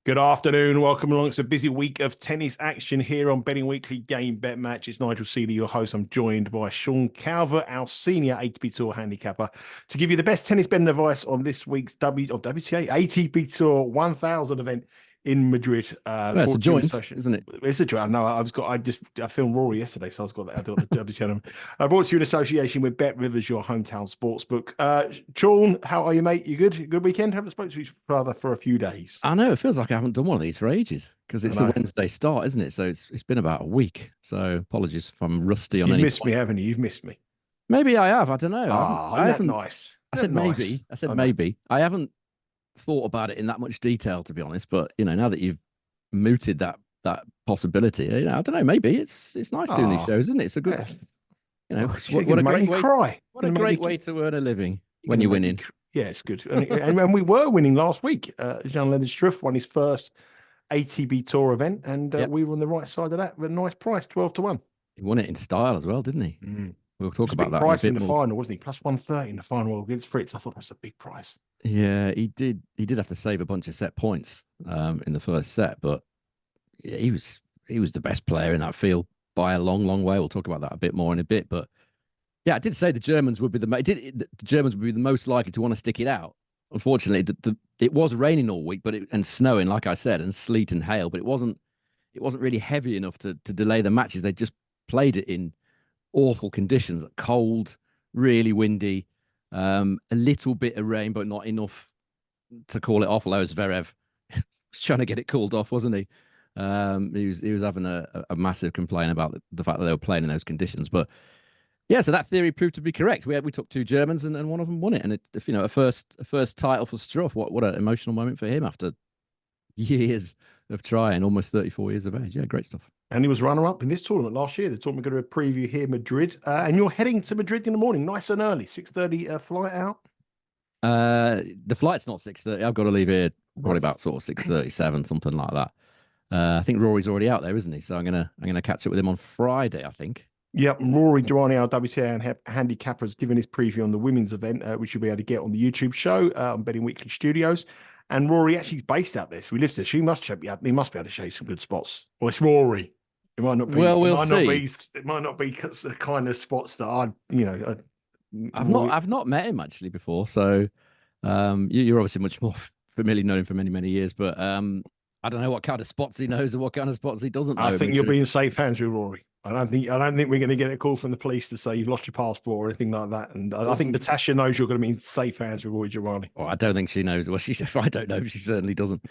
Good afternoon. Welcome along. It's a busy week of tennis action here on Betting Weekly Game Bet Match. It's Nigel Seeley, your host. I'm joined by Sean Calvert, our senior ATP Tour handicapper, to give you the best tennis betting advice on this week's WTA ATP Tour 1000 event in Madrid. It's a joint, isn't it? It's a joint. No, I filmed Rory yesterday, so I've got the WTA. Brought to you in association with Bet Rivers, your hometown sportsbook. Sean, how are you, mate? You good? Good weekend? Haven't spoken to each other for a few days. I know, it feels like I haven't done one of these for ages because it's a Wednesday start, isn't it? So it's been about a week. So apologies if I'm rusty on You've any missed me, haven't you? You've missed me. Maybe I have. I don't know. I haven't. Nice. I said maybe. I said maybe. I haven't thought about it in that much detail, to be honest. But now that you've mooted that possibility, I don't know. Maybe it's nice doing these shows, isn't it? It's a good, what a great way. What a great way to earn a living when you're winning. Yeah, it's good. And we were winning last week. Jean-Leonard Struff won his first ATP Tour event, and we were on the right side of that with a nice price, 12-1. He won it in style as well, didn't he? We'll talk about that. Price in the final, wasn't he? Plus 130 in the final against Fritz. I thought that was a big price. Yeah, he did. He did have to save a bunch of set points in the first set, but he was the best player in that field by a long, long way. We'll talk about that a bit more in a bit, but yeah, I did say the Germans would be the Germans would be the most likely to want to stick it out. Unfortunately, it was raining all week, and snowing, like I said, and sleet and hail, but it wasn't really heavy enough to delay the matches. They just played it in awful conditions, cold, really windy, a little bit of rain, but not enough to call it off. Although Zverev was trying to get it called off, wasn't he? He was having a massive complaint about the fact that they were playing in those conditions. But yeah, so that theory proved to be correct. We took two Germans and one of them won it, and a first title for Struff. What an emotional moment for him after years of trying, almost 34 years of age. Yeah, great stuff. And he was runner-up in this tournament last year. The tournament going to preview here, Madrid. And you're heading to Madrid in the morning, nice and early, 6:30 flight out. The flight's not 6:30. I've got to leave here probably about sort of 6:37, something like that. I think Rory's already out there, isn't he? So I'm gonna catch up with him on Friday, I think. Yep, Rory Durrani, our WTA and handicapper, has given his preview on the women's event, which you'll be able to get on the YouTube show on Betting Weekly Studios. And Rory actually is based out there, so he lives there. He must be able to show you some good spots. Well, it's Rory. It might not be. Well, we'll see. It might not be the kind of spots that I've not met him actually before, so you're obviously much more familiar, known him for many, many years. But I don't know what kind of spots he knows and what kind of spots he doesn't know. I think you'll be in safe hands with Rory. I don't think we're going to get a call from the police to say you've lost your passport or anything like that. And I think Natasha knows you're going to be in safe hands with Rory Durrani. Oh, I don't think she knows. Well, I don't know. She certainly doesn't.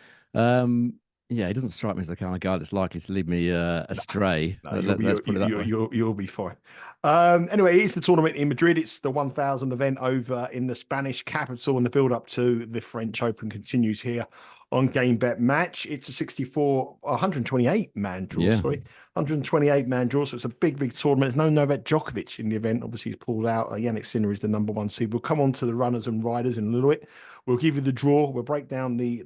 Yeah, he doesn't strike me as the kind of guy that's likely to lead me astray. You'll be fine. Anyway, it's the tournament in Madrid. It's the 1000 event over in the Spanish capital, and the build-up to the French Open continues here on Game Bet Match. It's a 128-man draw, 128-man draw, so it's a big, big tournament. There's no Novak Djokovic in the event. Obviously, he's pulled out. Yannick Sinner is the number one seed. We'll come on to the runners and riders in a little bit. We'll give you the draw. We'll break down the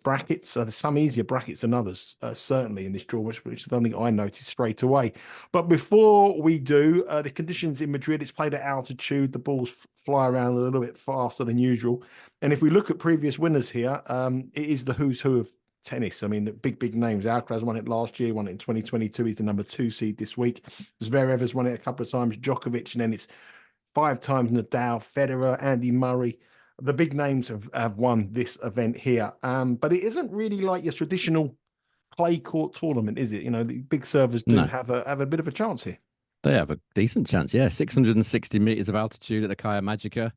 brackets. There's some easier brackets than others, certainly in this draw, which I don't think I noticed straight away. But before we do, the conditions in Madrid, it's played at altitude. The balls fly around a little bit faster than usual. And if we look at previous winners here, it is the who's who of tennis. I mean, the big names. Alcaraz won it last year, won it in 2022. He's the number 2 seed this week. Zverev has won it a couple of times. Djokovic, and then it's 5 times Nadal, Federer, Andy Murray. The big names have won this event here. But it isn't really like your traditional clay court tournament, is it? The big servers do have a bit of a chance here. They have a decent chance, yeah. 660 meters of altitude at the Caja Magica.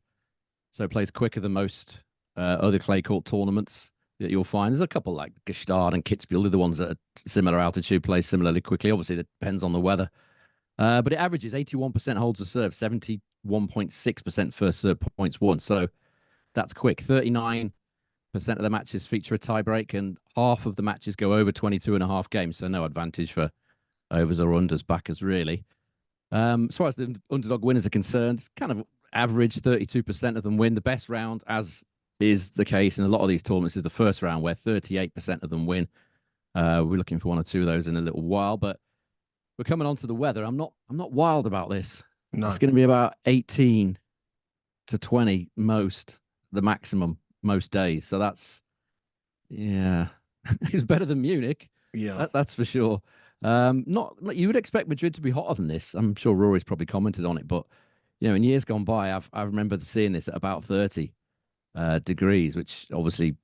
So it plays quicker than most other clay court tournaments that you'll find. There's a couple like Gestad and Kitzbühel, the ones that are similar altitude, play similarly quickly. Obviously, it depends on the weather. But it averages 81% holds a serve, 71.6% first serve points won. So that's quick. 39% of the matches feature a tiebreak, and half of the matches go over 22.5 games. So no advantage for overs or unders backers, really. As far as the underdog winners are concerned, it's kind of average. 32% of them win. The best round, as is the case in a lot of these tournaments, is the first round, where 38% of them win. We're looking for 1 or 2 of those in a little while, but we're coming on to the weather. I'm not wild about this. No. It's going to be about 18 to 20 the maximum most days. So that's It's better than Munich. Yeah. That's for sure. Not you would expect Madrid to be hotter than this. I'm sure Rory's probably commented on it, but in years gone by, I remember seeing this at about 30 degrees, which obviously,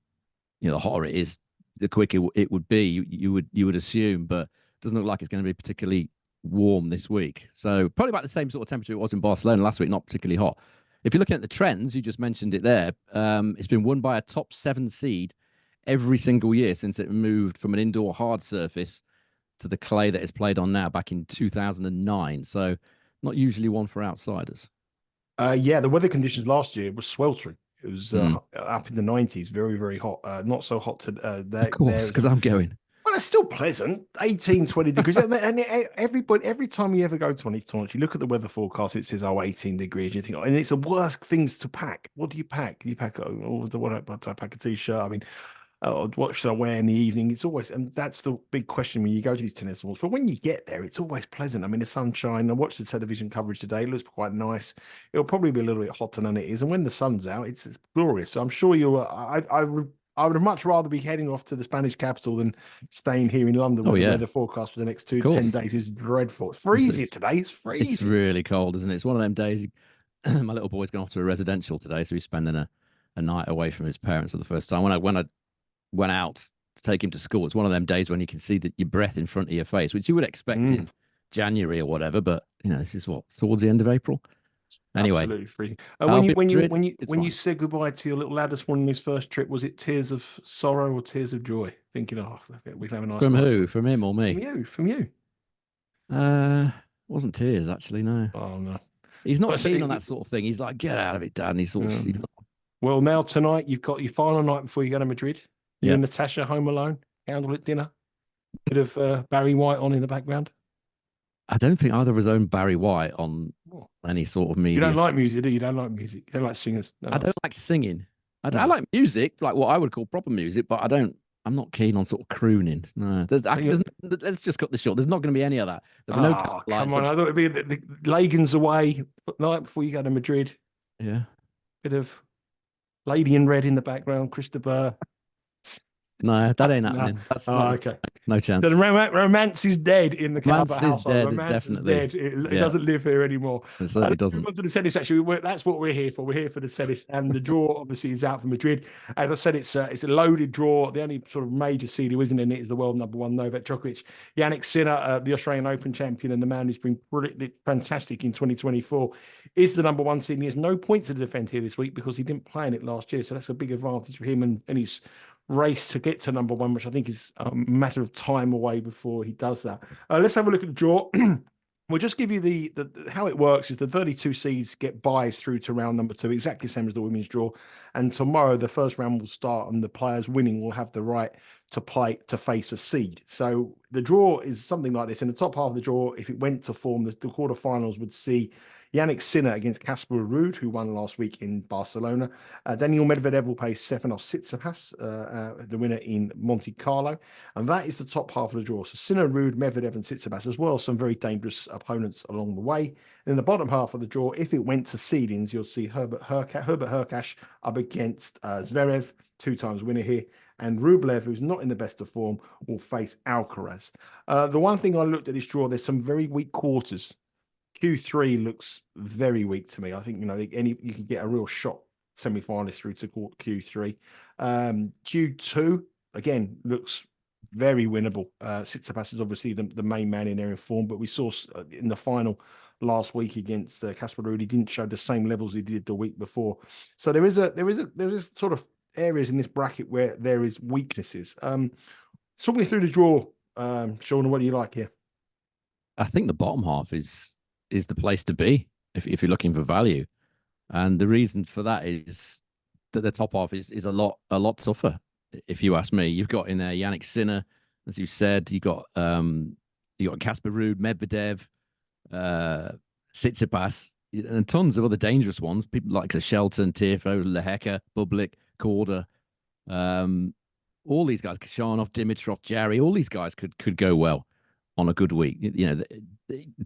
the hotter it is, the quicker it would be. You would assume, but it doesn't look like it's going to be particularly warm this week. So probably about the same sort of temperature it was in Barcelona last week, not particularly hot. If you're looking at the trends, you just mentioned it there. It's been won by a top 7 seed every single year since it moved from an indoor hard surface to the clay that it's played on now back in 2009. So not usually one for outsiders. Yeah, the weather conditions last year was sweltering. It was up in the 90s, very, very hot. Not so hot to Of course, because I'm going. Well, it's still pleasant, 18, 20 degrees. And every time you ever go to one of these tournaments, you look at the weather forecast, it says, 18 degrees. You think, and it's the worst things to pack. What do you pack? Do I pack a t-shirt? I mean, what should I wear in the evening? It's always, and that's the big question when you go to these tennis tournaments. But when you get there, it's always pleasant. I mean, the sunshine. I watched the television coverage today. It looks quite nice. It'll probably be a little bit hotter than it is. And when the sun's out, it's glorious. So I'm sure you'll, I would much rather be heading off to the Spanish capital than staying here in London where the weather forecast for the next 10 days is dreadful. It's freezing today. It's freezing. It's really cold, isn't it? It's one of them days. My little boy's gone off to a residential today, so he's spending a night away from his parents for the first time. When I went out to take him to school, it's one of them days when you can see your breath in front of your face, which you would expect in January or whatever. But this is towards the end of April. Anyway, absolutely free. When you said goodbye to your little lad this morning, his first trip, was it tears of sorrow or tears of joy? Thinking, we can have a nice. From who? From him or me? From you. Wasn't tears actually. No. Oh no. He's not keen on that sort of thing. He's like, get out of it, Dad. And he's not. Well, now tonight you've got your final night before you go to Madrid. You and Natasha home alone, candlelit dinner, bit of Barry White on in the background. I don't think either of us own Barry White on any sort of media. You don't like music, do you? You don't like music. You don't like singers. No. I don't like singing. I like music, like what I would call proper music, but I'm not keen on sort of crooning. No, let's just cut this short. There's not going to be any of that. Come on. I thought it'd be the Lagan's away night before you go to Madrid. Yeah. Bit of Lady in Red in the background, Christopher. No, that ain't happening. That's okay. No chance. The romance is dead in the Calvert household. Romance definitely. Is dead. It doesn't live here anymore. It certainly doesn't. To the tennis, actually, that's what we're here for. We're here for the tennis, and the draw obviously is out for Madrid. As I said, it's a loaded draw. The only sort of major seed who isn't in it is the world number 1 Novak Djokovic. Jannik Sinner, the Australian Open champion, and the man who's been fantastic in 2024, is the number 1 seed. And he has no points to defend here this week because he didn't play in it last year. So that's a big advantage for him and his race to get to number 1, which I think is a matter of time away before he does that. Let's have a look at the draw. We'll just give you the how it works is the 32 seeds get buys through to round number 2, exactly the same as the women's draw. And tomorrow the first round will start and the players winning will have the right to face a seed. So the draw is something like this. In the top half of the draw, if it went to form, the quarterfinals would see Jannik Sinner against Casper Ruud, who won last week in Barcelona. Daniil Medvedev will play Stefanos Tsitsipas, the winner in Monte Carlo. And that is the top half of the draw. So Sinner, Ruud, Medvedev and Tsitsipas, as well as some very dangerous opponents along the way. And in the bottom half of the draw, if it went to seedings, you'll see Herbert Hurkacz up against Zverev, 2 times winner here. And Rublev, who's not in the best of form, will face Alcaraz. The one thing I looked at this draw, there's some very weak quarters. Q3 looks very weak to me. I think, you could get a real shot semi-finalist through to Q3. Q2, again, looks very winnable. Tsitsipas is obviously the main man in there in form, but we saw in the final last week against Casper Ruud, he didn't show the same levels he did the week before. So there is sort of areas in this bracket where there is weaknesses. Talk me through the draw, Sean, what do you like here? I think the bottom half is the place to be if you're looking for value. And the reason for that is that the top half is a lot tougher, if you ask me. You've got in there Jannik Sinner, as you said, you got Casper Ruud, Medvedev, Tsitsipas, and tons of other dangerous ones. People like Shelton, Tiafoe, Lehecka, Bublik, Korda, all these guys, Kashanov, Dimitrov, Jarry, all these guys could go well on a good week.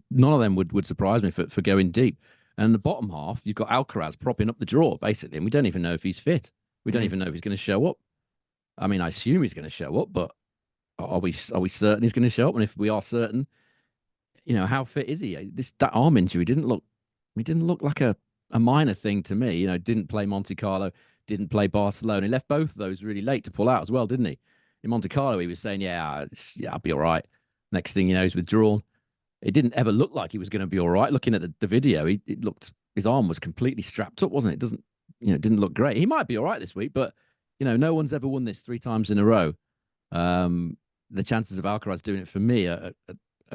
None of them would surprise me for going deep. And in the bottom half, you've got Alcaraz propping up the draw, basically, and we don't even know if he's fit. We don't even know if he's going to show up. I mean, I assume he's going to show up, but are we certain he's going to show up? And if we are certain, how fit is he? That arm injury didn't look like a minor thing to me. Didn't play Monte Carlo, didn't play Barcelona. He left both of those really late to pull out as well, didn't he? In Monte Carlo, he was saying, yeah, I'll be all right. Next thing you know, he's withdrawn. It didn't ever look like he was going to be all right. Looking at the video, his arm was completely strapped up, wasn't it? It didn't look great. He might be all right this week, but no one's ever won this 3 times in a row. The chances of Alcaraz doing it for me are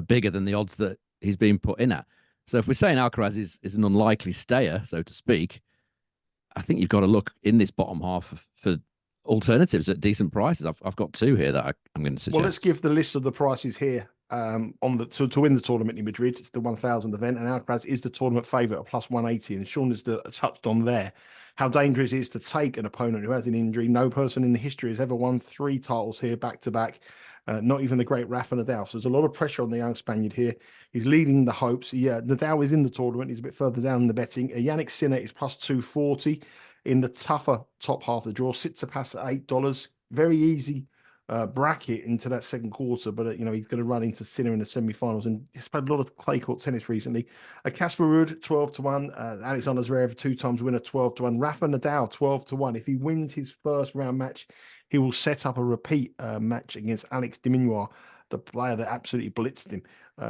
bigger than the odds that he's being put in at. So if we're saying Alcaraz is an unlikely stayer, so to speak, I think you've got to look in this bottom half for alternatives at decent prices. I've got 2 here that I'm going to suggest. Well, let's give the list of the prices here to win the tournament in Madrid. It's the 1,000 event, and Alcaraz is the tournament favourite at plus 180. And Sean has touched on there how dangerous it is to take an opponent who has an injury. No person in the history has ever won 3 titles here back to back. Not even the great Rafa Nadal. So there's a lot of pressure on the young Spaniard here. He's leading the hopes. Yeah, Nadal is in the tournament. He's a bit further down in the betting. Yannick Sinner is plus 240 in the tougher top half of the draw. Tsitsipas at $8. Very easy bracket into that second quarter, but he's going to run into Sinner in the semi-finals, and he's played a lot of clay court tennis recently. Casper Ruud 12-1, Alexander Zverev 2 times winner 12-1, Rafa Nadal 12-1. If he wins his first round match, he will set up a repeat match against Alex de Minaur, the player that absolutely blitzed him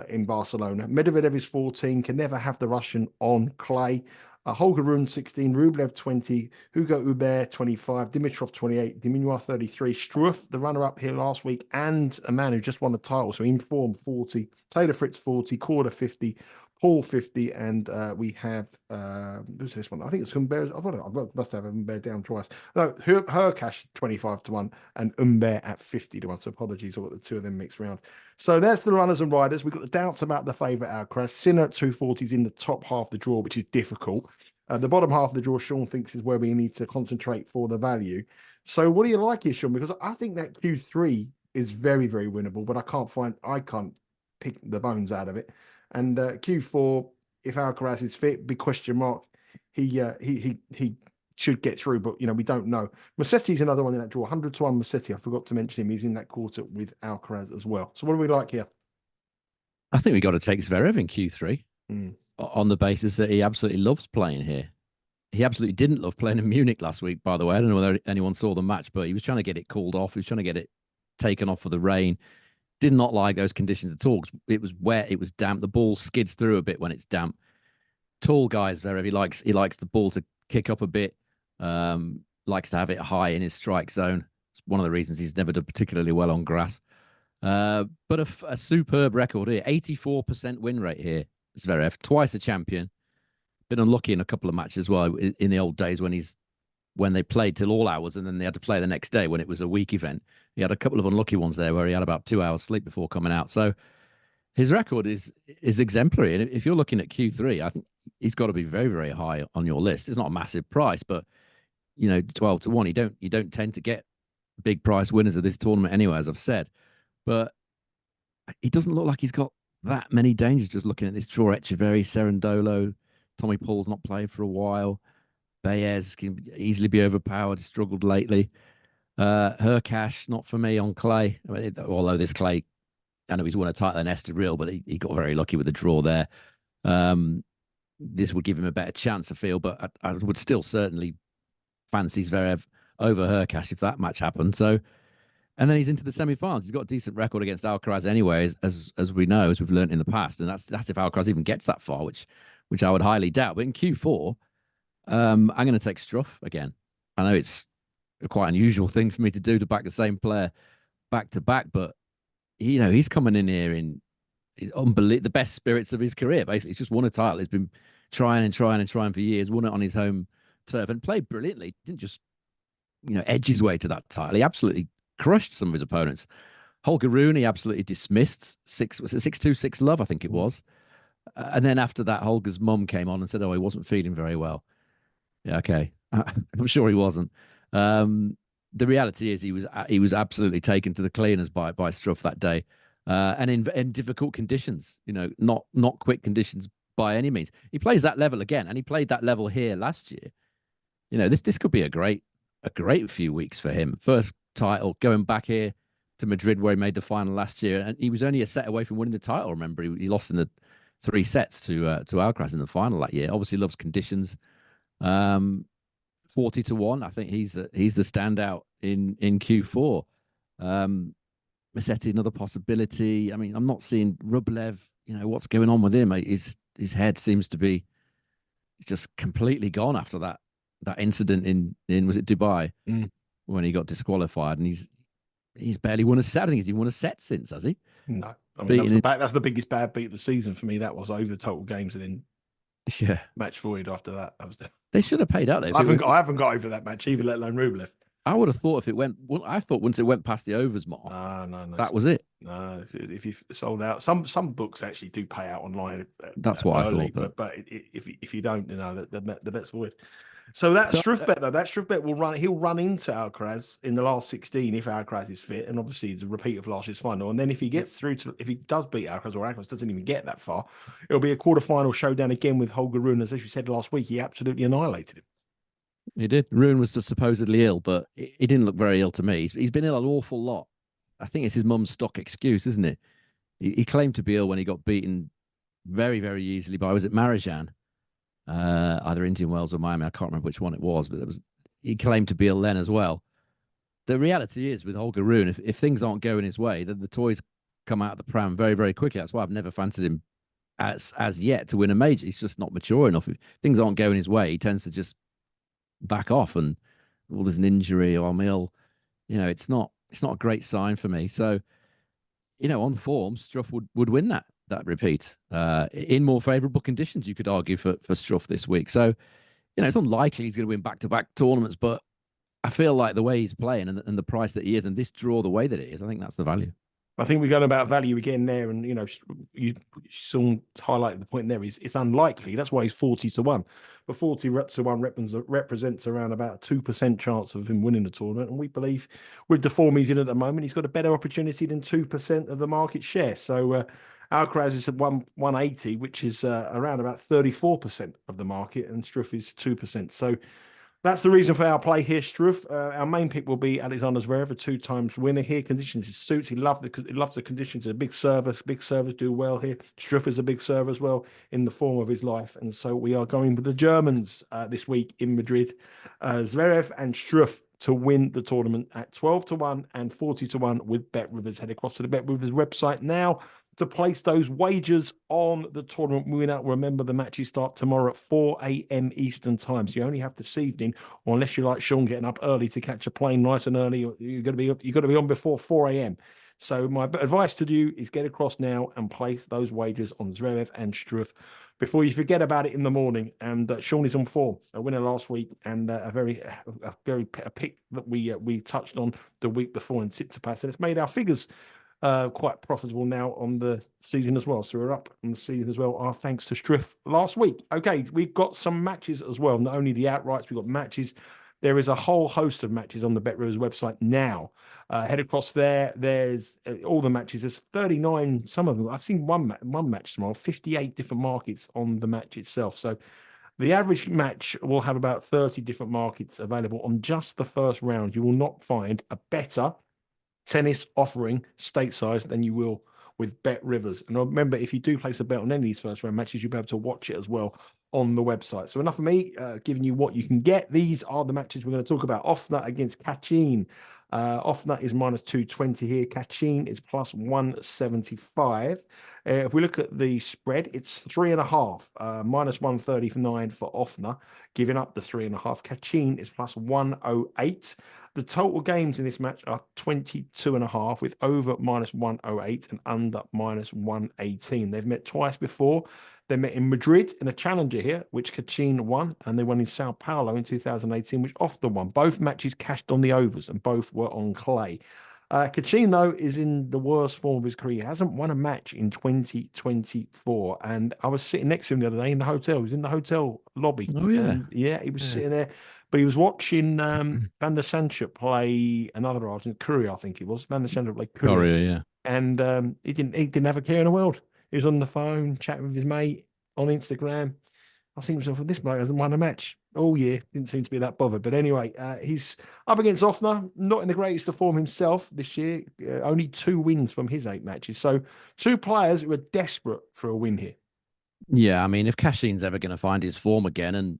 in Barcelona. Medvedev is 14, can never have the Russian on clay. Holger Rune 16, Rublev 20, Hugo Humbert 25, Dimitrov 28, de Minaur 33, Struff, the runner-up here last week, and a man who just won the title, so in form 40, Taylor Fritz 40, Korda 50, Paul 50, and we have who's this one? I think it's Humbert. I must have Humbert down twice. No, Herkash 25-1 and Humbert at 50-1. So apologies, I've got the 2 of them mixed around. So that's the runners and riders. We've got the doubts about the favourite Alcaraz. Sinner at 240 is in the top half of the draw, which is difficult. The bottom half of the draw, Sean thinks, is where we need to concentrate for the value. So what do you like here, Sean? Because I think that Q3 is very, very winnable, but I can't pick the bones out of it. And Q4, if Alcaraz is fit, big question mark. He should get through, but we don't know. Musetti's another one in that draw. 100-1 Musetti. I forgot to mention him. He's in that quarter with Alcaraz as well. So what do we like here? I think we got to take Zverev in Q3 on the basis that he absolutely loves playing here. He absolutely didn't love playing in Munich last week, by the way. I don't know whether anyone saw the match, but he was trying to get it called off. He was trying to get it taken off for the rain. Did not like those conditions at all. It was wet. It was damp. The ball skids through a bit when it's damp. Tall guys, Zverev. He likes the ball to kick up a bit. Likes to have it high in his strike zone. It's one of the reasons he's never done particularly well on grass. But a superb record here. 84% win rate here, Zverev. Twice a champion. Been unlucky in a couple of matches as well in the old days when they played till all hours and then they had to play the next day when it was a week event. He had a couple of unlucky ones there where he had about 2 hours sleep before coming out. So his record is exemplary. And if you're looking at Q3, I think he's got to be very, very high on your list. It's not a massive price, but 12-1, you don't tend to get big price winners of this tournament anyway, as I've said. But he doesn't look like he's got that many dangers just looking at this draw. Echeverry, Cerundolo, Tommy Paul's not played for a while. Baez can easily be overpowered. Struggled lately. Herkash, not for me on clay. I mean, although this clay, I know he's won a title in Estoril, but he got very lucky with the draw there. This would give him a better chance, I feel, but I would still certainly fancy Zverev over Herkash if that match happened. So, and then he's into the semi-finals. He's got a decent record against Alcaraz anyway, as we know, as we've learned in the past, and that's if Alcaraz even gets that far, which I would highly doubt. But in Q4. I'm going to take Struff again. I know it's a quite unusual thing for me to do to back the same player back to back, but he's coming in here in the best spirits of his career. Basically, he's just won a title. He's been trying for years. Won it on his home turf and played brilliantly. Didn't just edge his way to that title. He absolutely crushed some of his opponents. Holger Rune, he absolutely dismissed 6-2-6 love, I think it was. And then after that, Holger's mum came on and said, "Oh, he wasn't feeling very well." Yeah, okay. I'm sure he wasn't. The reality is he was absolutely taken to the cleaners by Struff that day, and in difficult conditions. Not quick conditions by any means. He plays that level again, and he played that level here last year. This could be a great few weeks for him. title, going back here to Madrid where he made the final last year, and he was only a set away from winning the title. Remember, he lost in the 3 sets to Alcaraz in the final that year. Obviously, loves conditions. 40-1. I think he's the standout in Q4. Musetti, another possibility. I mean, I'm not seeing Rublev. You know, what's going on with him? His head seems to be just completely gone after that incident in was it Dubai when he got disqualified, and he's barely won a set. I think he's even won a set since, has he? No, I mean that's the biggest bad beat of the season for me. That was over total games and then match void after that. That was they should have paid out there. I haven't got over that match either, let alone Rublev. I would have thought if it went, I thought once it went past the overs mark, no, that was it. No, if you sold out, some books actually do pay out online. That's what early, I thought. But if you don't, you know, the bet's void. So that Struff bet though, that Struff bet will run. He'll run into Alcaraz in the last 16 if Alcaraz is fit, and obviously it's a repeat of last year's final. And then if he gets through to, if he does beat Alcaraz or Alcaraz doesn't even get that far, it'll be a quarterfinal showdown again with Auger-Aliassime. As you said last week, he absolutely annihilated him. He did. Rune was supposedly ill, but he didn't look very ill to me. He's been ill an awful lot. I think it's his mum's stock excuse, isn't it? He claimed to be ill when he got beaten very, very easily by, was it Marijan? Either Indian Wells or Miami. I can't remember which one it was, but he claimed to be ill then as well. The reality is with Auger-Aliassime, if things aren't going his way, then the toys come out of the pram very, very quickly. That's why I've never fancied him as yet to win a major. He's just not mature enough. If things aren't going his way, he tends to just back off and, well, there's an injury or I'm ill. You know, it's not a great sign for me. So, you know, on form, Struff would win that repeat in more favourable conditions, you could argue, for Struff this week. So, you know, it's unlikely he's going to win back-to-back tournaments, but I feel like the way he's playing and the price that he is, and this draw the way that it is, I think that's the value. I think we're going about value again there, and you know, you soon highlighted the point there. It's unlikely. That's why he's 40-1. But 40-1 represents around about a 2% chance of him winning the tournament, and we believe with the form he's in at the moment, he's got a better opportunity than 2% of the market share. So Alcaraz is at 180, which is around about 34% of the market, and Struff is 2%. So that's the reason for our play here, Struff. Our main pick will be Alexander Zverev, a 2-times winner here. Conditions, his suits. He loves the conditions. He's a big server. Big servers do well here. Struff is a big server as well in the form of his life. And so we are going with the Germans this week in Madrid. Zverev and Struff to win the tournament at 12-1 and 40-1 with Bet Rivers. Head across to the Bet Rivers website now to place those wagers on the tournament winner. Remember, the matches start tomorrow at 4 a.m. Eastern time. So you only have this evening, or unless you're like Sean, getting up early to catch a plane nice and early, you've got to be on before 4 a.m. So my advice to you is get across now and place those wagers on Zverev and Struff before you forget about it in the morning. And Sean is on form, a winner last week, and a pick that we touched on the week before in Tsitsipas, and it's made our figures quite profitable now on the season as well. So we're up on the season as well, thanks to Struff last week. Okay, we've got some matches as well. Not only the outrights, we've got matches. There is a whole host of matches on the Bet Rivers website now. Head across there. There's all the matches. There's 39, some of them. I've seen one match tomorrow, 58 different markets on the match itself. So the average match will have about 30 different markets available on just the first round. You will not find a better tennis offering stateside than you will with Bet Rivers. And remember, if you do place a bet on any of these first round matches, you'll be able to watch it as well on the website. So enough of me giving you what you can get. These are the matches we're going to talk about. Ofner against Cachin. Ofner is -220 here. Cachin is +175. If we look at the spread, it's 3.5, -139 for Ofner, giving up the 3.5. Cachin is +108. The total games in this match are 22.5, with over -108 and under -118. They've met twice before. They met in Madrid in a challenger here, which Cachin won, and they won in Sao Paulo in 2018, which Ofner won. Both matches cashed on the overs, and both were on clay. Cachin, though, is in the worst form of his career. He hasn't won a match in 2024. And I was sitting next to him the other day in the hotel. He was in the hotel lobby. Oh, yeah. And he was sitting there. But he was watching Van der Sandschulp play another Argentine, Courier, I think it was. Van der Sandschulp played Courier. Yeah. And he didn't have a care in the world. He was on the phone, chatting with his mate on Instagram. I was thinking to myself, this bloke hasn't won a match. Oh, yeah, didn't seem to be that bothered. But anyway, he's up against Ofner, not in the greatest of form himself this year. Only 2 wins from his 8 matches. So 2 players who are desperate for a win here. Yeah, I mean, if Cachin's ever going to find his form again, and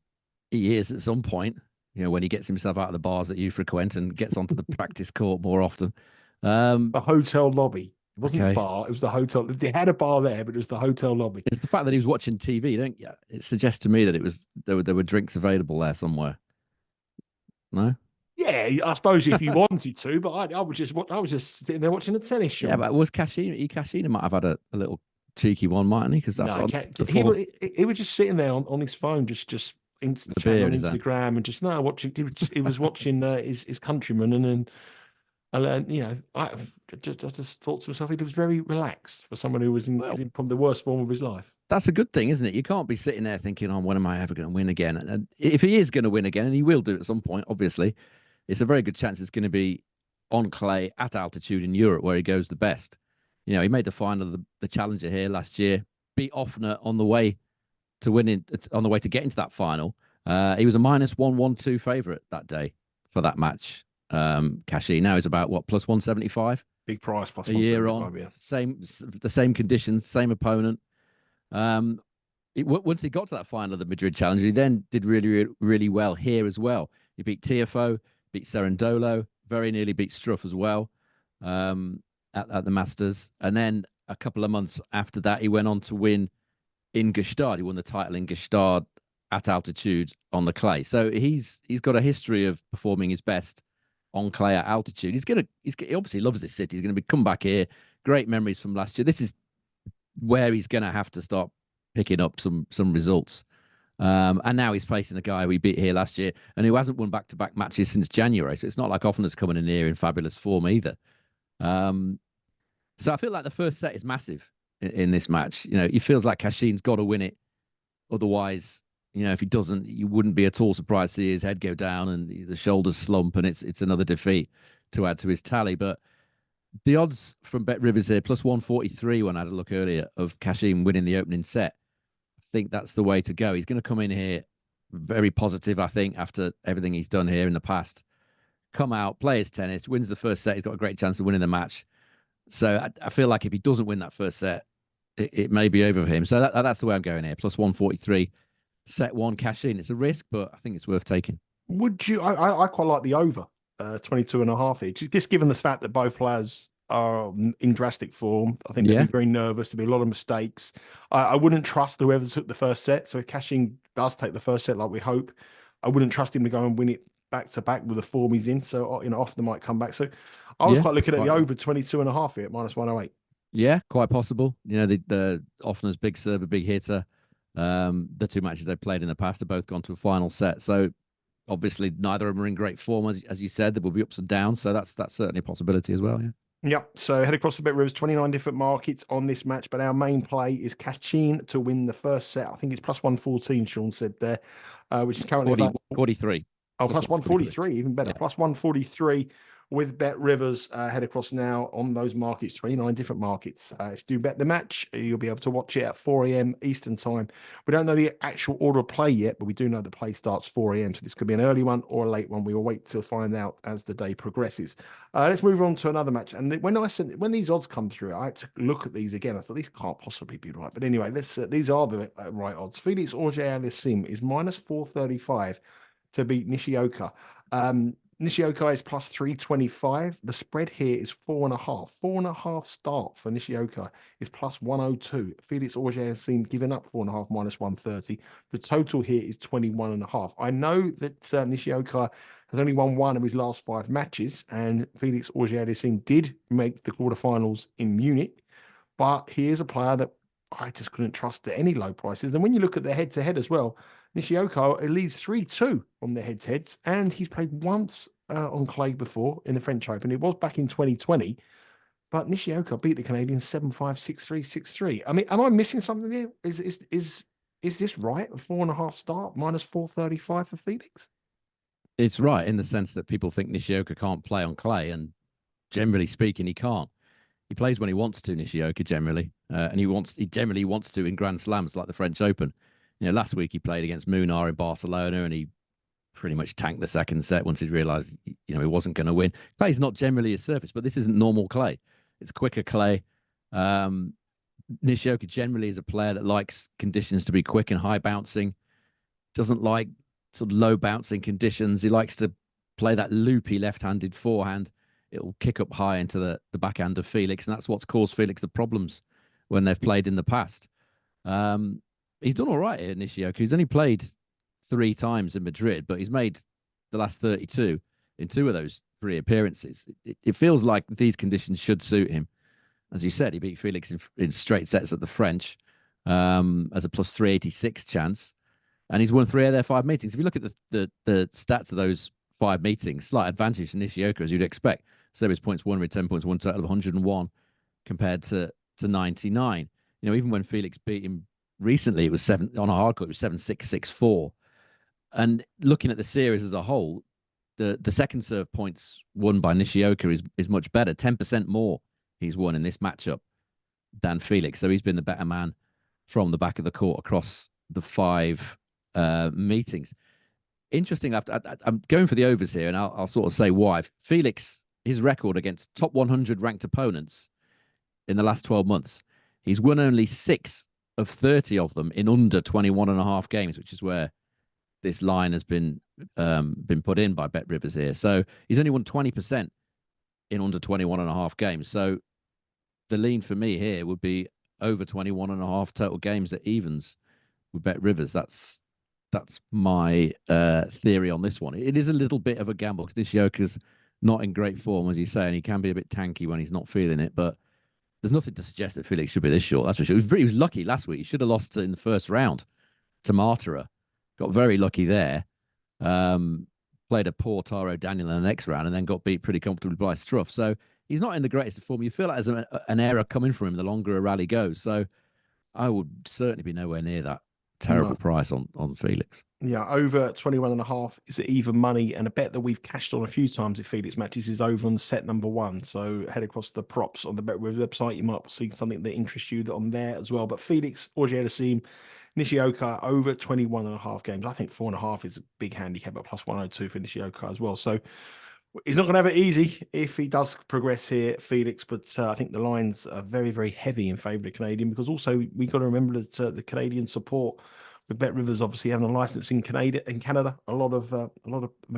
he is at some point, when he gets himself out of the bars that you frequent and gets onto the practice court more often. The hotel lobby. It wasn't the Okay. bar, it was the hotel. They had a bar there, but it was the hotel lobby. It's the fact that he was watching TV, don't you? It suggests to me that there were drinks available there somewhere. No? Yeah, I suppose if you wanted to, but I was just sitting there watching the tennis show. Yeah, but was Cachin? Cachin might have had a little cheeky one, mightn't he? Because No, he was just sitting there on his phone, just chatting on Instagram and just watching. He was watching his countrymen, and I just thought to myself, he was very relaxed for someone who was in probably the worst form of his life. That's a good thing, isn't it? You can't be sitting there thinking, "Oh, when am I ever going to win again?" And if he is going to win again, and he will do at some point, obviously, it's a very good chance it's going to be on clay at altitude in Europe where he goes the best. He made the final of the Challenger here last year, beat Ofner on the way to winning, on the way to getting to that final. He was a -112 favourite that day for that match. Cachin now is about what, plus 175? Big price, plus a year on. Yeah. The same conditions, same opponent. Once he got to that final of the Madrid Challenge, he then did really, really well here as well. He beat Tiafoe, beat Cerundolo, very nearly beat Struff as well at the Masters. And then a couple of months after that, he went on to win in Gstaad. He won the title in Gstaad at altitude on the clay. So he's got a history of performing his best on clay at altitude. He obviously loves this city. He's going to come back here. Great memories from last year. This is where he's going to have to start picking up some results. And now he's facing a guy we beat here last year and who hasn't won back-to-back matches since January. So it's not like Ofner's coming in here in fabulous form either. So I feel like the first set is massive in this match. He feels like Cachin's got to win it. Otherwise, if he doesn't, you wouldn't be at all surprised to see his head go down and the shoulders slump, and it's another defeat to add to his tally. But the odds from Bet Rivers here, plus 143 when I had a look earlier, of Cachin winning the opening set. I think that's the way to go. He's going to come in here very positive, I think, after everything he's done here in the past. Come out, play his tennis, wins the first set. He's got a great chance of winning the match. So I feel like if he doesn't win that first set, it may be over for him. So that's the way I'm going here. Plus 143, set 1, Cachin. It's a risk, but I think it's worth taking. Would you? I quite like the over 22.5 here. Just given the fact that both players are in drastic form, I think they'd be very nervous. There'd be a lot of mistakes. I wouldn't trust whoever took the first set. So if Cachin does take the first set, like we hope, I wouldn't trust him to go and win it back to back with the form he's in. So Ofner might come back. So I was quite looking at the over 22.5 here at -108. Yeah, quite possible. The Ofner's big server, big hitter. The 2 matches they've played in the past have both gone to a final set. So obviously neither of them are in great form, as you said. There will be ups and downs. So that's certainly a possibility as well. Yeah. Yep. So head across the Bet Rivers, 29 different markets on this match, but our main play is Cachin to win the first set. I think it's plus 114, Sean said there, which is currently 43. Oh, plus 143, even better. Yeah. Plus 143 with Bet Rivers. Head across now on those markets, 29 different markets. If you do bet the match, you'll be able to watch it at 4 a.m. Eastern time. We don't know the actual order of play yet, but we do know the play starts 4 a.m. So this could be an early one or a late one. We will wait to find out as the day progresses. Let's move on to another match. And when these odds come through, I had to look at these again. I thought these can't possibly be right. But anyway, these are the right odds. Felix Auger-Aliassime is -435 to beat Nishioka. Nishioka is plus 325. The spread here is 4.5. 4.5 start for Nishioka is plus 102. Felix Auger-Aliassime giving up 4.5 -130. The total here is 21.5. I know that Nishioka has only won 1 of his last 5 matches, and Felix Auger-Aliassime did make the quarterfinals in Munich, but he is a player that I just couldn't trust at any low prices. And when you look at the head-to-head as well, Nishioka leads 3-2 on the head-to-heads, and he's played once on clay before in the French Open. It was back in 2020, but Nishioka beat the Canadian 7-5, 6-3, 6-3. I mean, am I missing something here? Is this right? A 4.5 start, -435 for Felix? It's right in the sense that people think Nishioka can't play on clay, and generally speaking, he can't. He plays when he wants to, Nishioka, generally, and he generally wants to in Grand Slams like the French Open. Last week he played against Munar in Barcelona, and he pretty much tanked the second set once he realised, he wasn't going to win. Clay's not generally a surface, but this isn't normal clay. It's quicker clay. Nishioka generally is a player that likes conditions to be quick and high bouncing. Doesn't like sort of low bouncing conditions. He likes to play that loopy left-handed forehand. It'll kick up high into the backhand of Felix, and that's what's caused Felix the problems when they've played in the past. He's done all right here, Nishioka. He's only played 3 times in Madrid, but he's made the last 32 in 2 of those 3 appearances. It feels like these conditions should suit him. As you said, he beat Felix in straight sets at the French as a plus 386 chance, and he's won 3 of their 5 meetings. If you look at the stats of those 5 meetings, slight advantage to Nishioka, as you'd expect. Service points won with 10 points, 1 total of 101 compared to 99. Even when Felix beat him recently, it was 7 on a hard court, it was 7-6, 6-4. And looking at the series as a whole, the second serve points won by Nishioka is much better. 10% more he's won in this matchup than Felix. So he's been the better man from the back of the court across the 5 meetings. Interesting. I'm going for the overs here, and I'll sort of say why. Felix, his record against top 100 ranked opponents in the last 12 months, he's won only 6 of 30 of them in under 21.5 games, which is where this line has been put in by Bet Rivers here. So he's only won 20% in under 21.5 games. So the lean for me here would be over 21.5 total games at evens with Bet Rivers. That's my theory on this one. It is a little bit of a gamble because Nishioka's not in great form, as you say, and he can be a bit tanky when he's not feeling it. But there's nothing to suggest that Felix should be this short. That's for sure. He was lucky last week. He should have lost in the first round to Martira. Got very lucky there. Played a poor Taro Daniel in the next round and then got beat pretty comfortably by Struff. So he's not in the greatest of form. You feel like there's an error coming from him the longer a rally goes. So I would certainly be nowhere near that terrible price on Felix. Yeah, over 21.5 is even money, and a bet that we've cashed on a few times if Felix matches is over on set number 1. So head across the props on the BetRivers website. You might see something that interests you on there as well. But Felix, Auger-Aliassime, Nishioka over 21.5 games. I think 4.5 is a big handicap at plus 102 for Nishioka as well. So he's not going to have it easy if he does progress here, Felix. But I think the lines are very, very heavy in favour of the Canadian, because also we've got to remember that the Canadian support with Bet Rivers obviously having a license in Canada. A lot of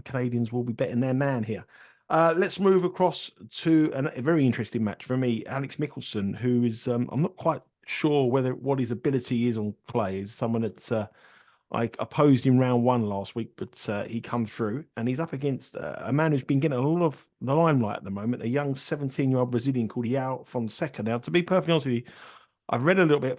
Canadians will be betting their man here. Let's move across to a very interesting match for me. Alex Michelsen, who is I'm not quite sure what his ability is on clay. Is someone that I opposed in round 1 last week, but he come through, and he's up against a man who's been getting a lot of the limelight at the moment, a young 17-year-old Brazilian called Joao Fonseca. Now, to be perfectly honest with you, I've read a little bit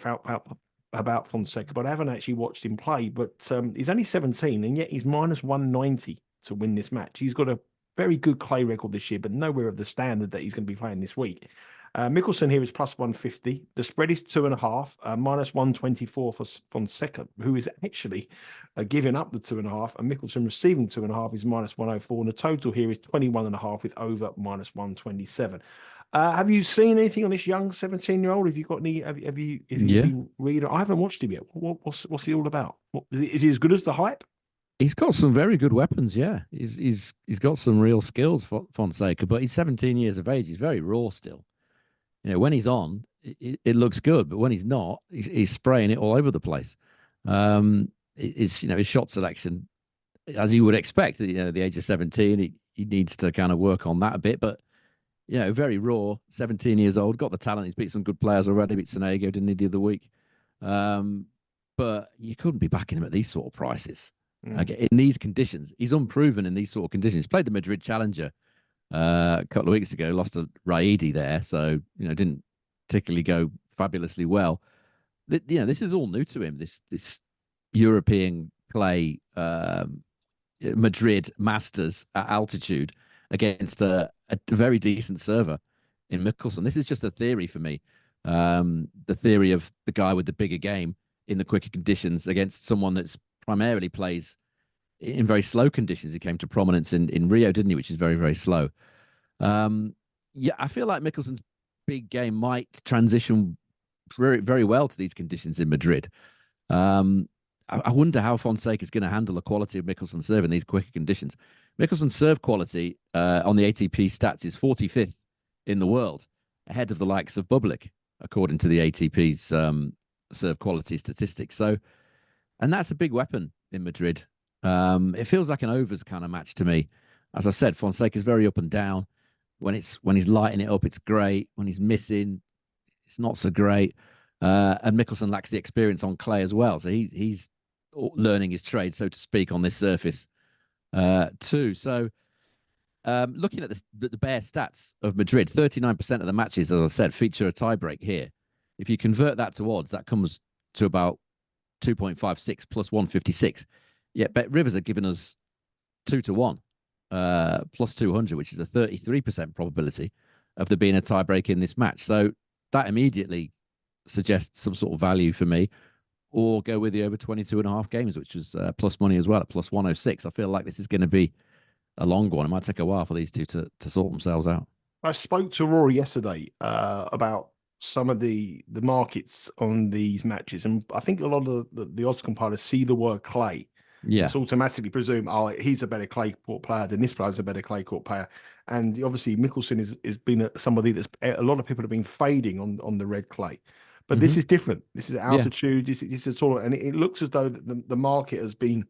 about Fonseca, but I haven't actually watched him play. But he's only 17, and yet he's minus 190 to win this match. He's got a very good clay record this year, but nowhere of the standard that he's going to be playing this week. Michelsen here is plus 150. The spread is 2.5, minus 124 for Fonseca, who is actually giving up the 2.5, and Michelsen receiving 2.5 is minus 104. And the total here is 21.5 with over minus 127. Have you seen anything on this young 17-year-old? Have you got any? Have you been reading? I haven't watched him yet. What's he all about? Is he as good as the hype? He's got some very good weapons. Yeah, he's got some real skills for Fonseca, but he's 17 years of age. He's very raw still. When he's on, it looks good, but when he's not, he's spraying it all over the place. His shot selection, as you would expect, at the age of 17, he needs to kind of work on that a bit. But very raw, 17 years old, got the talent. He's beat some good players already. Beat Sonego, didn't he, the other week? But you couldn't be backing him at these sort of prices. In these conditions, he's unproven in these sort of conditions. Played the Madrid Challenger a couple of weeks ago, lost to Raidi there, so didn't particularly go fabulously well. This is all new to him. This European clay Madrid Masters at altitude against a very decent server in Michelsen. This is just a theory for me. The theory of the guy with the bigger game in the quicker conditions against someone that's primarily plays in very slow conditions. He came to prominence in Rio, didn't he? Which is very, very slow. I feel like Michelsen's big game might transition very, very well to these conditions in Madrid. I wonder how Fonseca is going to handle the quality of Michelsen's serve in these quicker conditions. Michelsen's serve quality on the ATP stats is 45th in the world, ahead of the likes of Bublik, according to the ATP's serve quality statistics. So, and that's a big weapon in Madrid. It feels like an overs kind of match to me. As I said, Fonseca's very up and down. When he's lighting it up, it's great. When he's missing, it's not so great. And Michelsen lacks the experience on clay as well, so he's learning his trade, so to speak, on this surface too. So, looking at the bare stats of Madrid, 39% of the matches, as I said, feature a tiebreak here. If you convert that to odds, that comes to about 2.56 plus 156. Yet Bet Rivers are giving us 2-1 plus 200, which is a 33% probability of there being a tiebreak in this match. So that immediately suggests some sort of value for me, or go with the over 22.5 games, which is plus money as well at plus 106. I feel like this is going to be a long one. It might take a while for these two to sort themselves out. I spoke to Rory yesterday about some of the markets on these matches, and I think a lot of the odds compilers see the word clay. Yeah, it's automatically presume, oh, he's a better clay court player than this player's a better clay court player. And obviously Michelsen has been somebody that's a lot of people have been fading on the red clay. But this is different. This is altitude. This is a sort of, and it looks as though the market has been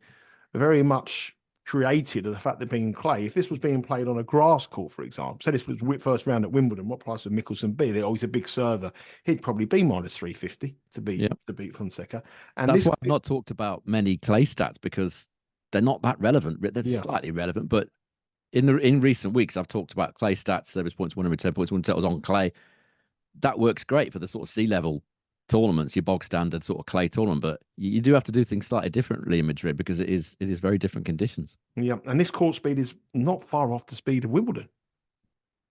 very much created of the fact that being clay. If this was being played on a grass court, for example, say this was first round at Wimbledon, what price would Michelsen be? They're always a big server. He'd probably be minus 350 to beat Fonseca. And that's why I've not talked about many clay stats, because they're not that relevant. They're slightly relevant, but in recent weeks, I've talked about clay stats, service points, won and return points, won settled on clay. That works great for the sort of sea-level tournaments, your bog standard sort of clay tournament, but you do have to do things slightly differently in Madrid because it is very different conditions. Yeah, and this court speed is not far off the speed of Wimbledon.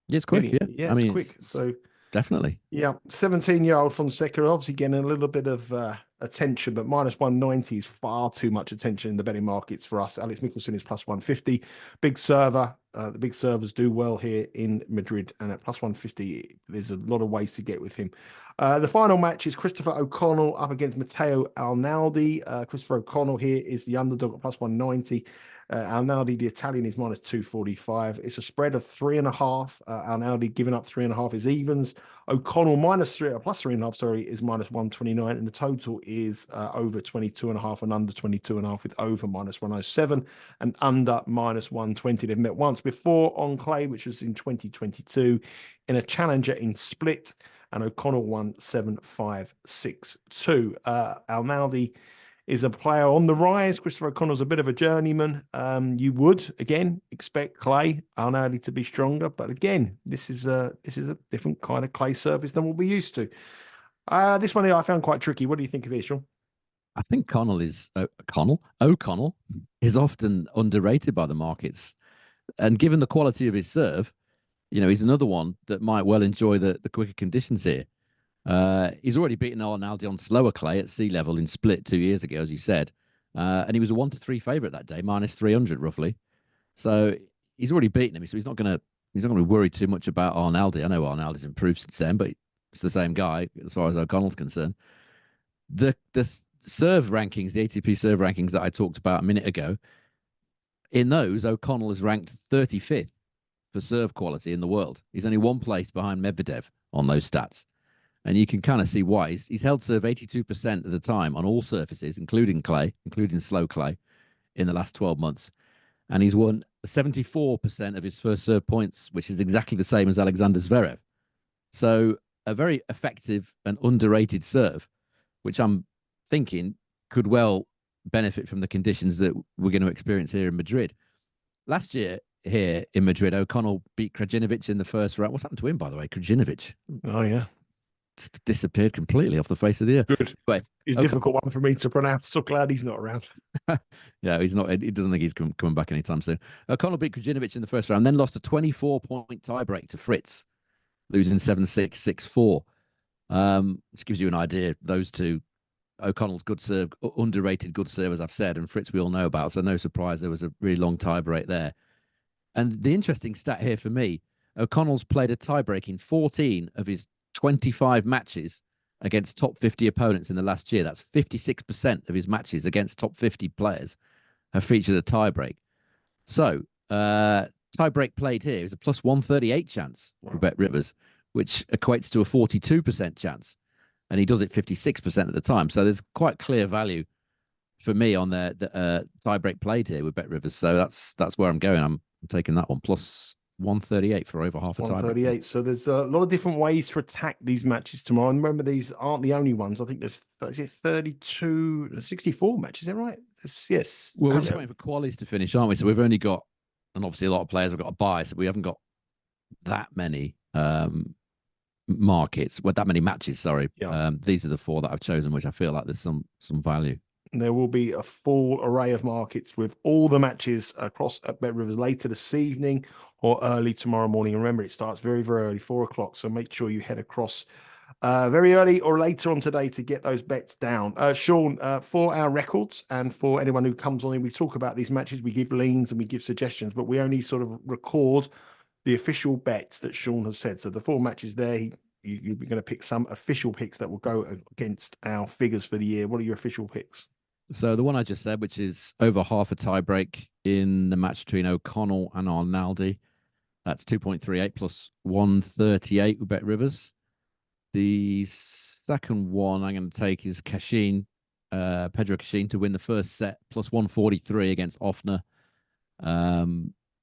Yeah, it's quick. Really? Yeah, it's quick. So definitely. Yeah, 17-year-old Fonseca obviously getting a little bit of attention, but minus 190 is far too much attention in the betting markets for us. Alex Michelsen is plus 150. Big server. The big servers do well here in Madrid, and at plus 150, there's a lot of ways to get with him. The final match is Christopher O'Connell up against Matteo Arnaldi. Christopher O'Connell here is the underdog at plus 190. Arnaldi, the Italian, is minus 245. It's a spread of 3.5. Arnaldi giving up 3.5 is evens. O'Connell plus 3.5, sorry, is minus 129. And the total is over 22.5 and under 22.5, with over minus 107 and under minus 120. They've met once before on clay, which was in 2022 in a challenger in Split, and O'Connell won 7-5, 6-2. Arnaldi is a player on the rise. Christopher O'Connell's a bit of a journeyman. You would, again, expect clay, Arnaldi to be stronger. But again, this is a different kind of clay surface than what we're used to. This one here I found quite tricky. What do you think of it, Sean? I think O'Connell is often underrated by the markets. And given the quality of his serve, he's another one that might well enjoy the quicker conditions here. He's already beaten Arnaldi on slower clay at sea level in Split 2 years ago, as you said. And he was a 1-3 favourite that day, minus 300 roughly. So he's already beaten him. So he's not going to worry too much about Arnaldi. I know Arnaldi's improved since then, but it's the same guy as far as O'Connell's concerned. The serve rankings, the ATP serve rankings that I talked about a minute ago, in those, O'Connell is ranked 35th for serve quality in the world. He's only one place behind Medvedev on those stats. And you can kind of see why. He's held serve 82% of the time on all surfaces, including clay, including slow clay, in the last 12 months. And he's won 74% of his first serve points, which is exactly the same as Alexander Zverev. So a very effective and underrated serve, which I'm thinking could well benefit from the conditions that we're going to experience here in Madrid. Last year here in Madrid, O'Connell beat Krajinovic in the first round. What's happened to him, by the way? Krajinovic. Oh, yeah. Just disappeared completely off the face of the earth. Good. Anyway, it's a difficult one for me to pronounce. So glad he's not around. Yeah, he's not. He doesn't think he's coming back anytime soon. O'Connell beat Krajinovic in the first round, then lost a 24-point tiebreak to Fritz, losing 7-6, 6-4. Which gives you an idea. Those two, O'Connell's good serve, underrated good serve, as I've said, and Fritz we all know about. So no surprise there was a really long tiebreak there. And the interesting stat here for me, O'Connell's played a tiebreak in 14 of his 25 matches against top 50 opponents in the last year. That's 56% of his matches against top 50 players have featured a tiebreak. So, tiebreak played here is a plus 138 chance for Bet Rivers, which equates to a 42% chance. And he does it 56% of the time. So there's quite clear value for me on the tiebreak played here with Bet Rivers. So that's where I'm going. I'm taking that one plus 138 for over half a tiebreak. 138. So there's a lot of different ways to attack these matches tomorrow. And remember, these aren't the only ones. I think there's 32, 64 matches. Is that right? Yes. Well, we're just waiting for qualies to finish, aren't we? So we've only got, and obviously a lot of players have got a bye, so we haven't got that many markets, well, that many matches, sorry. Yeah. These are the 4 that I've chosen, which I feel like there's some value. There will be a full array of markets with all the matches across at Bet Rivers later this evening or early tomorrow morning. And remember, it starts very, very early, 4 o'clock. So make sure you head across very early or later on today to get those bets down. Sean, for our records and for anyone who comes on in, we talk about these matches, we give leans and we give suggestions, but we only sort of record the official bets that Sean has said. So the 4 matches there, you're going to pick some official picks that will go against our figures for the year. What are your official picks? So the one I just said, which is over half a tiebreak in the match between O'Connell and Arnaldi, that's 2.38 plus 138 with Bet Rivers. The second one I'm going to take is Cachin, Pedro Cachin to win the first set plus 143 against Ofner.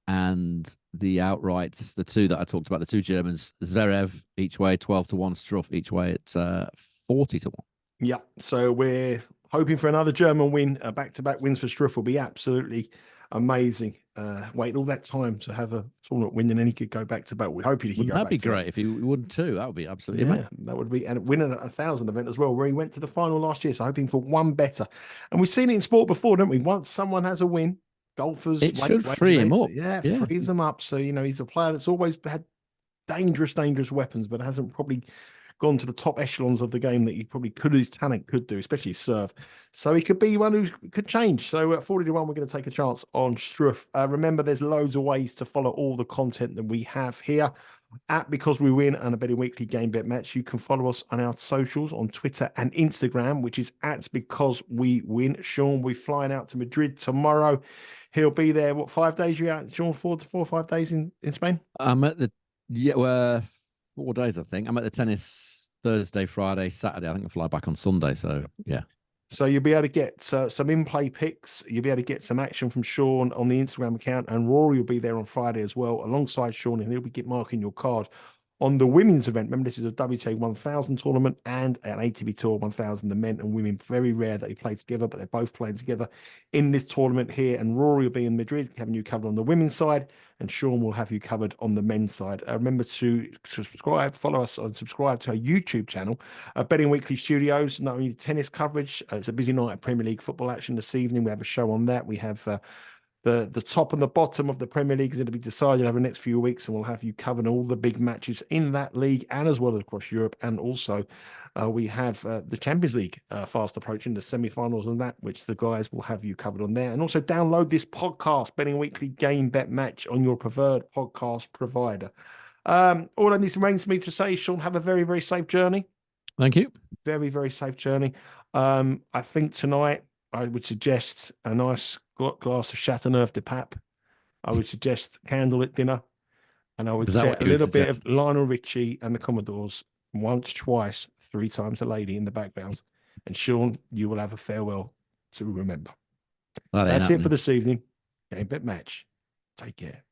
And the outrights, the 2 that I talked about, the 2 Germans, Zverev each way, 12-1, Struff each way at 40-1. Yeah, so we're hoping for another German win. Back-to-back wins for Struff will be absolutely amazing. Wait all that time to have a tournament win, and then he could go back-to-back. We're hoping he could go back. That'd be great if he would too. That would be absolutely amazing. That would be, and winning a 1,000 event as well, where he went to the final last year. So hoping for one better. And we've seen it in sport before, don't we? Once someone has a win, golfers, it should free him up. Yeah, frees him up. So, he's a player that's always had dangerous weapons, but hasn't probably gone to the top echelons of the game that he probably could, his talent could do, especially his serve. So he could be one who could change. So at 40-1, we're going to take a chance on Struff. Remember, there's loads of ways to follow all the content that we have here at Because We Win and a Betting Weekly Game Bet Match. You can follow us on our socials on Twitter and Instagram, which is at Because We Win. Sean will be flying out to Madrid tomorrow. He'll be there. What, 5 days you out, Sean? 4 or 5 days in Spain? I'm at the 4 days, I think. I'm at the tennis Thursday, Friday, Saturday. I think I'll fly back on Sunday. So, yeah. So you'll be able to get some in-play picks. You'll be able to get some action from Sean on the Instagram account. And Rory will be there on Friday as well, alongside Sean. And he'll be marking your card on the women's event. Remember, this is a WTA 1000 tournament and an ATP Tour 1000, the men and women. Very rare that they play together, but they're both playing together in this tournament here. And Rory will be in Madrid, having you covered on the women's side, and Sean will have you covered on the men's side. Remember to subscribe, follow us, and subscribe to our YouTube channel, Betting Weekly Studios. Not only tennis coverage, it's a busy night of Premier League football action this evening. We have a show on that. We have the top and the bottom of the Premier League is going to be decided over the next few weeks, and we'll have you covered all the big matches in that league and as well as across Europe. And also we have the Champions League fast approaching, the semi-finals and that, which the guys will have you covered on there. And also download this podcast, Betting Weekly Game Bet Match, on your preferred podcast provider. All that needs remains for me to say, Sean, have a very, very safe journey. Thank you. Very, very safe journey. I think tonight I would suggest a nice glass of Chateauneuf de Pape. I would suggest candlelit dinner. And I would say a little bit of Lionel Richie and the Commodores, once, twice, 3 times a lady in the background. And Sean, you will have a farewell to remember. That's it for this evening. Game Bet Match. Take care.